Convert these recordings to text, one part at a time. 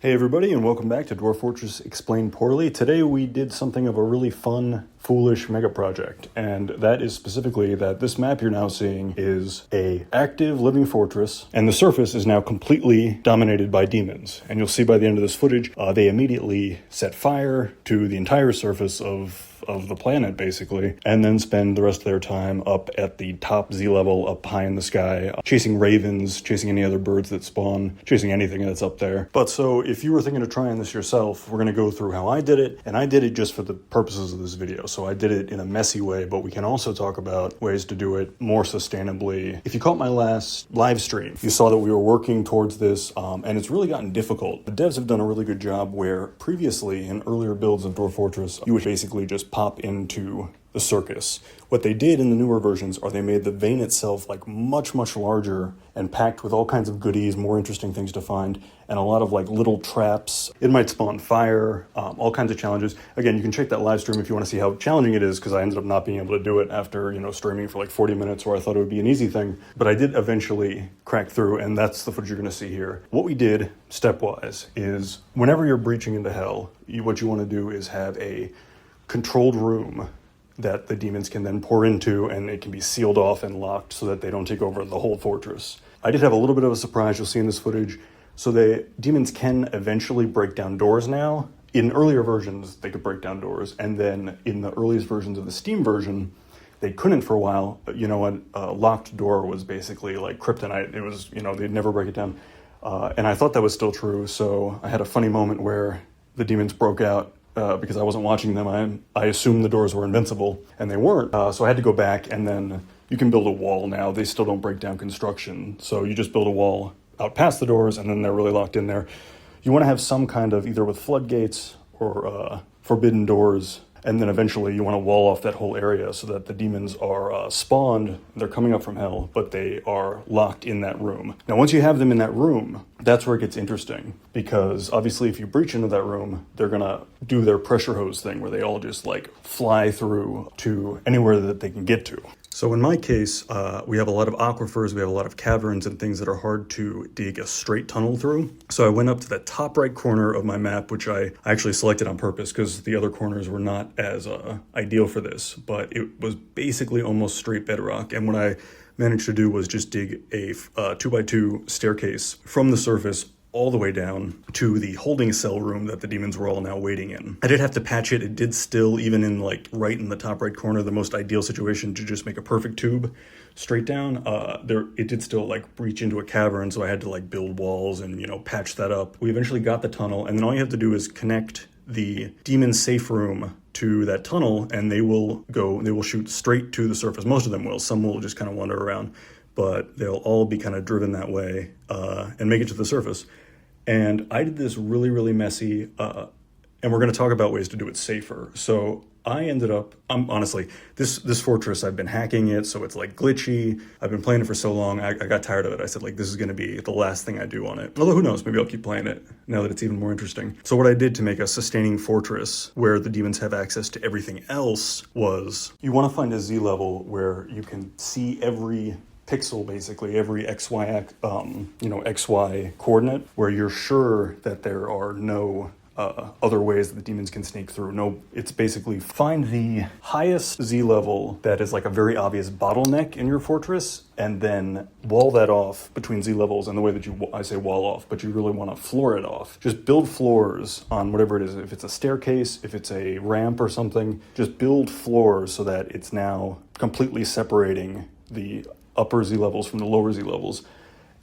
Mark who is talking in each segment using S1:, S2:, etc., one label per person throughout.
S1: Hey everybody, and welcome back to Dwarf Fortress Explained Poorly. Today we did something of a really fun, foolish mega project, and that is specifically that this map you're now seeing is a active living fortress, and the surface is now completely dominated by demons. And you'll see by the end of this footage, they immediately set fire to the entire surface of the planet, basically, and then spend the rest of their time up at the top Z level, up high in the sky, chasing ravens, chasing any other birds that spawn, chasing anything that's up there. But so if you were thinking of trying this yourself, we're going to go through how I did it, and I did it just for the purposes of this video. So I did it in a messy way, but we can also talk about ways to do it more sustainably. If you caught my last live stream, you saw that we were working towards this, and it's really gotten difficult. The devs have done a really good job where previously in earlier builds of Dwarf Fortress, you would basically just pop into the circus. What they did in the newer versions are they made the vein itself like much larger and packed with all kinds of goodies, more interesting things to find, and a lot of like little traps. It might spawn fire, all kinds of challenges. Again, you can check that live stream if you want to see how challenging it is, because I ended up not being able to do it after, streaming for like 40 minutes where I thought it would be an easy thing. But I did eventually crack through, and that's the footage you're going to see here. What we did, stepwise, is whenever you're breaching into hell, what you want to do is have a controlled room that the demons can then pour into, and it can be sealed off and locked so that they don't take over the whole fortress. I did have a little bit of a surprise you'll see in this footage. So the demons can eventually break down doors now. In earlier versions, they could break down doors, and then in the earliest versions of the Steam version, they couldn't for a while. A locked door was basically like kryptonite. It was, they'd never break it down. And I thought that was still true, so I had a funny moment where the demons broke out. Because I wasn't watching them, I assumed the doors were invincible, and they weren't. So I had to go back, and then you can build a wall now. They still don't break down construction. So you just build a wall out past the doors, and then they're really locked in there. You want to have some kind of, either with floodgates or forbidden doors, and then eventually you want to wall off that whole area so that the demons are spawned, they're coming up from hell, but they are locked in that room. Now, once you have them in that room, that's where it gets interesting, because obviously if you breach into that room, they're going to do their pressure hose thing where they all just like fly through to anywhere that they can get to. So in my case, we have a lot of aquifers, we have a lot of caverns and things that are hard to dig a straight tunnel through. So I went up to the top right corner of my map, which I actually selected on purpose because the other corners were not as ideal for this, but it was basically almost straight bedrock. And what I managed to do was just dig a 2x2 staircase from the surface all the way down to the holding cell room that the demons were all now waiting in. I did have to patch it. It did still, even in like right in the top right corner, the most ideal situation to just make a perfect tube straight down, it did still like breach into a cavern, so I had to like build walls and, patch that up. We eventually got the tunnel, and then all you have to do is connect the demon safe room to that tunnel, and they will shoot straight to the surface. Most of them will. Some will just kind of wander around, but they'll all be kind of driven that way and make it to the surface. And I did this really messy, and we're going to talk about ways to do it safer. So I ended up, honestly, this fortress, I've been hacking it, so it's like glitchy. I've been playing it for so long, I got tired of it. I said, like, this is going to be the last thing I do on it. Although who knows, maybe I'll keep playing it now that it's even more interesting. So what I did to make a sustaining fortress where the demons have access to everything else was, you want to find a Z level where you can see every pixel, basically every XY coordinate, where you're sure that there are no other ways that the demons can sneak through. No, it's basically find the highest Z level that is like a very obvious bottleneck in your fortress, and then wall that off between Z levels. And the way that I say wall off, but you really want to floor it off. Just build floors on whatever it is. If it's a staircase, if it's a ramp or something, just build floors so that it's now completely separating the upper Z levels from the lower Z levels.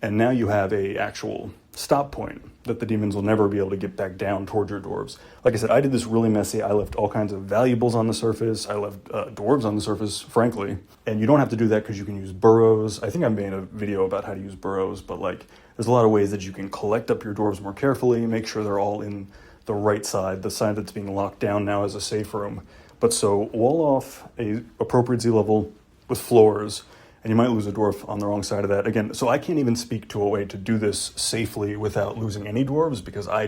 S1: And now you have a actual stop point that the demons will never be able to get back down towards your dwarves. Like I said, I did this really messy. I left all kinds of valuables on the surface. I left dwarves on the surface, frankly. And you don't have to do that because you can use burrows. I think I made a video about how to use burrows, but like there's a lot of ways that you can collect up your dwarves more carefully, make sure they're all in the right side, the side that's being locked down now as a safe room. But so wall off a appropriate Z level with floors, and you might lose a dwarf on the wrong side of that. Again, so I can't even speak to a way to do this safely without losing any dwarves, because I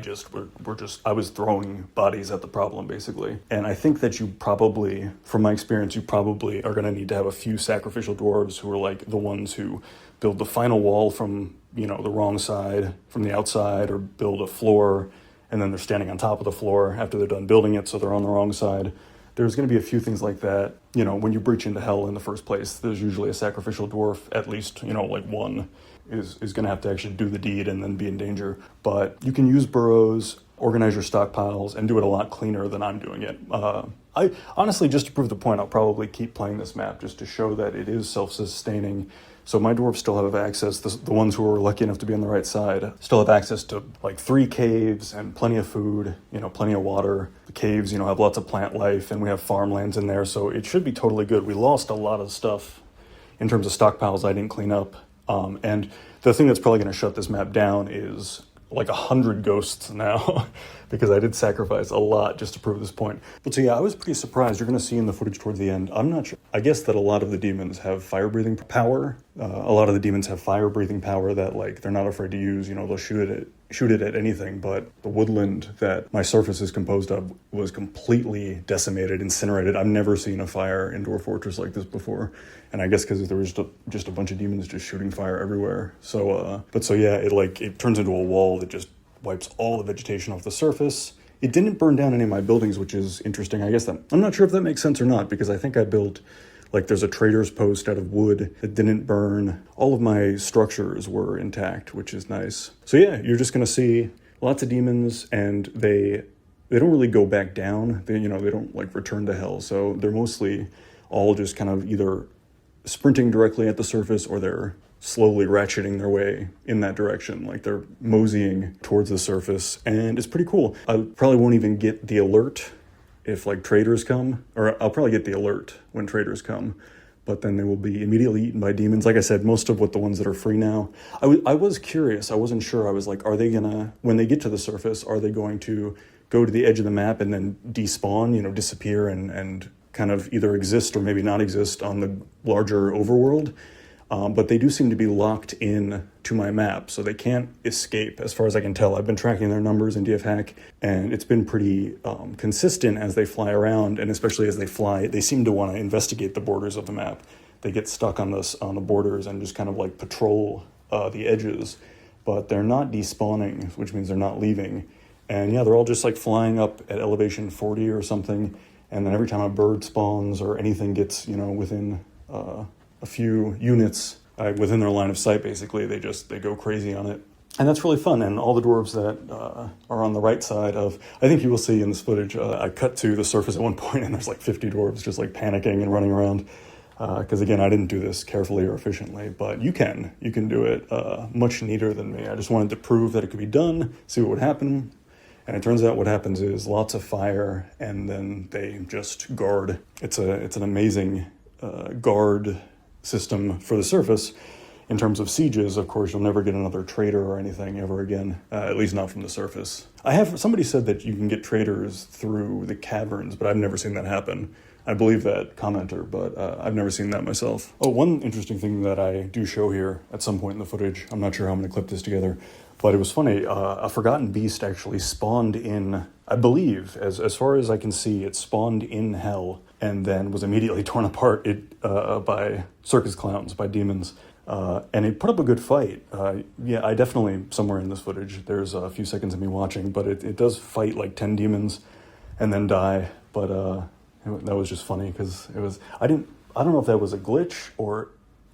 S1: was throwing bodies at the problem, basically. And I think that you probably, from my experience, you probably are going to need to have a few sacrificial dwarves who are like the ones who build the final wall from the wrong side from the outside, or build a floor and then they're standing on top of the floor after they're done building it, so they're on the wrong side. There's going to be a few things like that. When you breach into hell in the first place, there's usually a sacrificial dwarf, at least, like one is going to have to actually do the deed and then be in danger. But you can use burrows, organize your stockpiles, and do it a lot cleaner than I'm doing it. I honestly, just to prove the point, I'll probably keep playing this map just to show that it is self-sustaining. So my dwarves still have access, the ones who are lucky enough to be on the right side, still have access to like 3 caves and plenty of food, plenty of water. The caves, have lots of plant life, and we have farmlands in there, so it should be totally good. We lost a lot of stuff in terms of stockpiles I didn't clean up. And the thing that's probably going to shut this map down is like 100 ghosts now, because I did sacrifice a lot just to prove this point. But so yeah, I was pretty surprised. You're going to see in the footage towards the end, I'm not sure. I guess that a lot of the demons have fire-breathing power. A lot of the demons have fire-breathing power that they're not afraid to use. They'll shoot it at anything. But the woodland that my surface is composed of was completely decimated, incinerated. I've never seen a fire in Dwarf Fortress like this before. And I guess because there was just a bunch of demons just shooting fire everywhere. So, it turns into a wall that just wipes all the vegetation off the surface. It didn't burn down any of my buildings, which is interesting. I guess I'm not sure if that makes sense or not, because I think I built, there's a trader's post out of wood that didn't burn. All of my structures were intact, which is nice. So yeah, you're just going to see lots of demons, and they don't really go back down. They don't return to hell. So they're mostly all just kind of either sprinting directly at the surface, or they're slowly ratcheting their way in that direction. They're moseying towards the surface, and it's pretty cool. I probably won't even get the alert if traders come, or I'll probably get the alert when traders come, but then they will be immediately eaten by demons. Like I said, most of the ones that are free now. I was curious. I wasn't sure. I was are they gonna, when they get to the surface, are they going to go to the edge of the map and then despawn, disappear and kind of either exist or maybe not exist on the larger overworld? But they do seem to be locked in to my map, so they can't escape, as far as I can tell. I've been tracking their numbers in DFHack, and it's been pretty consistent as they fly around, and especially as they fly, they seem to want to investigate the borders of the map. They get stuck on the borders and just kind of patrol the edges, but they're not despawning, which means they're not leaving. And yeah, they're all just flying up at elevation 40 or something, and then every time a bird spawns or anything gets, within a few units within their line of sight, basically, they go crazy on it. And that's really fun. And all the dwarves that are on the right side of, I think you will see in this footage, I cut to the surface at one point, and there's 50 dwarves just panicking and running around. Because again, I didn't do this carefully or efficiently, but you can do it much neater than me. I just wanted to prove that it could be done, see what would happen. And it turns out what happens is lots of fire, and then they just guard. It's an amazing guard system for the surface. In terms of sieges, of course, you'll never get another trader or anything ever again, at least not from the surface. Somebody said that you can get traders through the caverns, but I've never seen that happen. I believe that commenter, but I've never seen that myself. Oh, one interesting thing that I do show here at some point in the footage, I'm not sure how I'm going to clip this together, but it was funny. A forgotten beast actually spawned in, I believe, as far as I can see, it spawned in hell and then was immediately torn apart by circus clowns, by demons. And it put up a good fight. Yeah, I definitely, somewhere in this footage, there's a few seconds of me watching, but it does fight 10 demons and then die. But that was just funny because I don't know if that was a glitch, or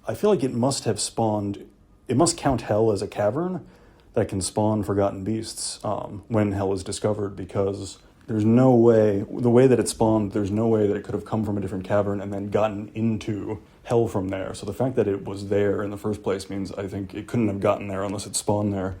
S1: I feel like it must have spawned, it must count hell as a cavern that can spawn forgotten beasts when hell is discovered, because there's no way, the way that it spawned, there's no way that it could have come from a different cavern and then gotten into hell from there. So the fact that it was there in the first place means I think it couldn't have gotten there unless it spawned there.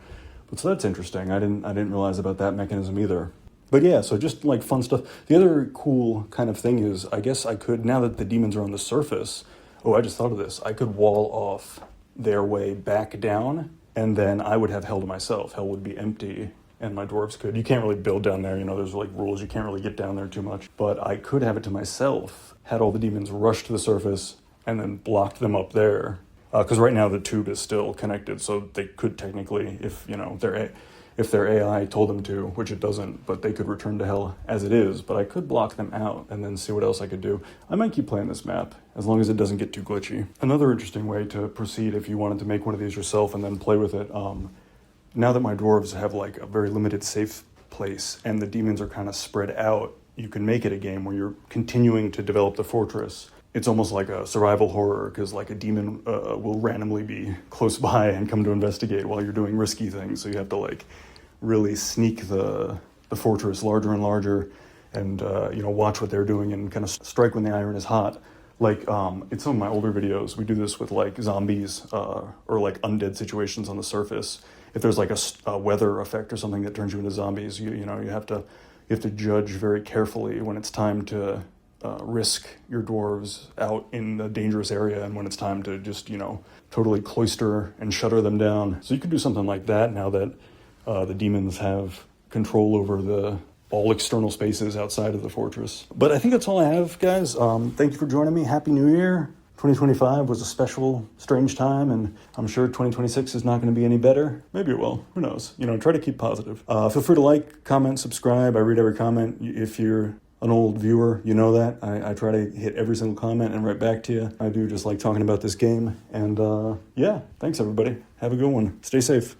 S1: But so that's interesting. I didn't realize about that mechanism either. But yeah, so just fun stuff. The other cool kind of thing is, I guess I could, now that the demons are on the surface, I just thought of this, I could wall off their way back down, and then I would have hell to myself. Hell would be empty, and my dwarves could. You can't really build down there, there's rules, you can't really get down there too much. But I could have it to myself, had all the demons rush to the surface, and then blocked them up there. Because right now the tube is still connected, so they could technically, if, if their AI told them to, which it doesn't, but they could return to hell as it is. But I could block them out and then see what else I could do. I might keep playing this map, as long as it doesn't get too glitchy. Another interesting way to proceed if you wanted to make one of these yourself and then play with it, now that my dwarves have like a very limited safe place and the demons are kind of spread out, you can make it a game where you're continuing to develop the fortress. It's almost like a survival horror, because like a demon will randomly be close by and come to investigate while you're doing risky things. So you have to like really sneak the fortress larger and larger, and watch what they're doing and kind of strike when the iron is hot. Like in some of my older videos, we do this with like zombies or like undead situations on the surface. If there's like a weather effect or something that turns you into zombies, you have to judge very carefully when it's time to risk your dwarves out in a dangerous area and when it's time to just, totally cloister and shutter them down. So you could do something like that now that the demons have control over all external spaces outside of the fortress. But I think that's all I have, guys. Thank you for joining me. Happy New Year. 2025 was a special, strange time, and I'm sure 2026 is not going to be any better. Maybe it will. Who knows? Try to keep positive. Feel free to like, comment, subscribe. I read every comment. If you're an old viewer, you know that. I try to hit every single comment and write back to you. I do just like talking about this game. And yeah, thanks everybody. Have a good one. Stay safe.